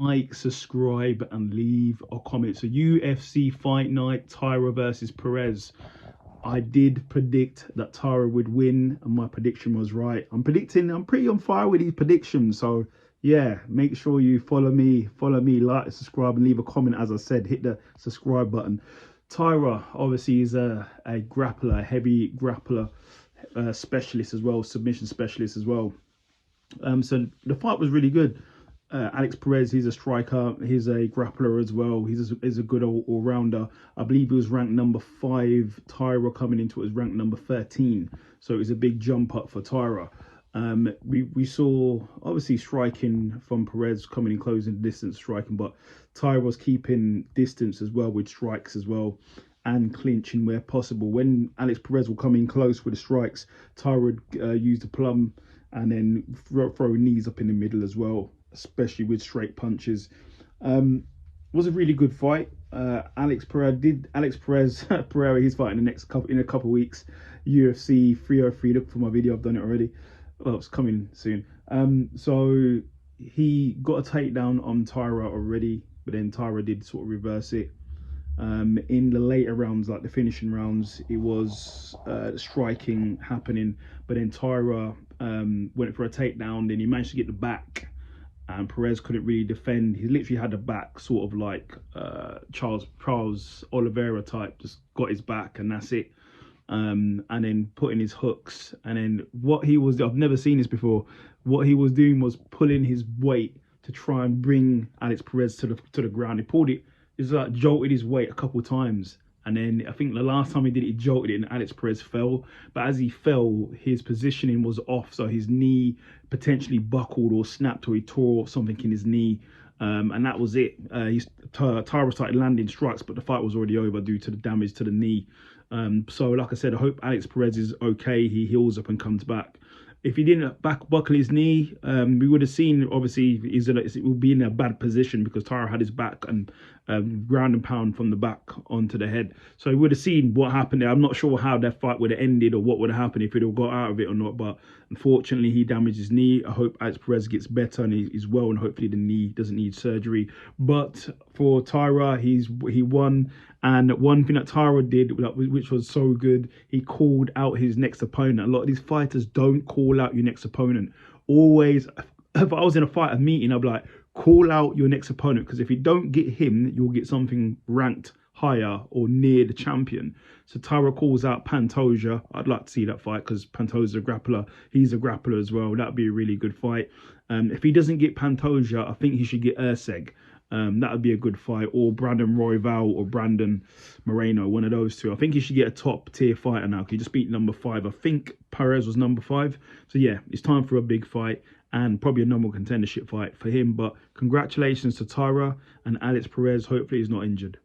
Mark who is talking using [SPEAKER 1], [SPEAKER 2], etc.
[SPEAKER 1] like, subscribe, and leave a comment. So UFC Fight Night, Taira versus Perez. I did predict that Taira would win, and my prediction was right. I'm pretty on fire with these predictions. So yeah, make sure you follow me, like, subscribe, and leave a comment. As I said, hit the subscribe button. Taira obviously is a grappler, heavy grappler, specialist as well, submission specialist as well. So the fight was really good. Alex Perez, he's a striker, he's a grappler as well. He's a good all rounder. I believe he was ranked number 5. Taira coming into it was ranked number 13. So it was a big jump up for Taira. We saw obviously striking from Perez, coming in closing distance striking, but Taira was keeping distance as well with strikes as well, and clinching where possible. When Alex Perez will come in close with the strikes, Taira would use the plum and then throw knees up in the middle as well, especially with straight punches. Was a really good fight. Alex Perez Pereira, he's fighting in a couple of weeks, UFC 303. Look for my video, I've done it already. Well, it's coming soon. So he got a takedown on Taira already, but then Taira did sort of reverse it. In the later rounds, like the finishing rounds, it was striking happening, but then Taira went for a takedown, then he managed to get the back, and Perez couldn't really defend. He literally had the back, sort of like Charles Oliveira type, just got his back and that's it. And then putting his hooks, and then what he was, I've never seen this before, what he was doing was pulling his weight to try and bring Alex Perez to the ground. He pulled it, he's like jolted his weight a couple of times, and then I think the last time he did it, he jolted it and Alex Perez fell. But as he fell, his positioning was off, so his knee potentially buckled or snapped, or he tore something in his knee. And that was it. Taira started landing strikes, but the fight was already over due to the damage to the knee. So like I said, I hope Alex Perez is okay. He heals up and comes back. If he didn't buckle his knee, we would have seen, obviously, it will be in a bad position because Taira had his back and ground and pound from the back onto the head. So we would have seen what happened there. I'm not sure how that fight would have ended or what would have happened if he'd have got out of it or not. But unfortunately, he damaged his knee. I hope Alex Perez gets better and he's well, and hopefully the knee doesn't need surgery. But for Taira, he won. And one thing that Taira did, which was so good, he called out his next opponent. A lot of these fighters don't call out your next opponent. Always, if I was in a fight, a meeting, I'd be like, call out your next opponent, because if you don't get him, you'll get something ranked higher or near the champion. So Taira calls out Pantoja. I'd like to see that fight because Pantoja's a grappler. He's a grappler as well. That'd be a really good fight. If he doesn't get Pantoja, I think he should get Erceg. That would be a good fight, or Brandon Royval or Brandon Moreno, one of those two. I think he should get a top tier fighter now. He just beat number 5. I think Perez was number 5. So yeah, it's time for a big fight and probably a normal contendership fight for him. But congratulations to Taira, and Alex Perez, hopefully he's not injured.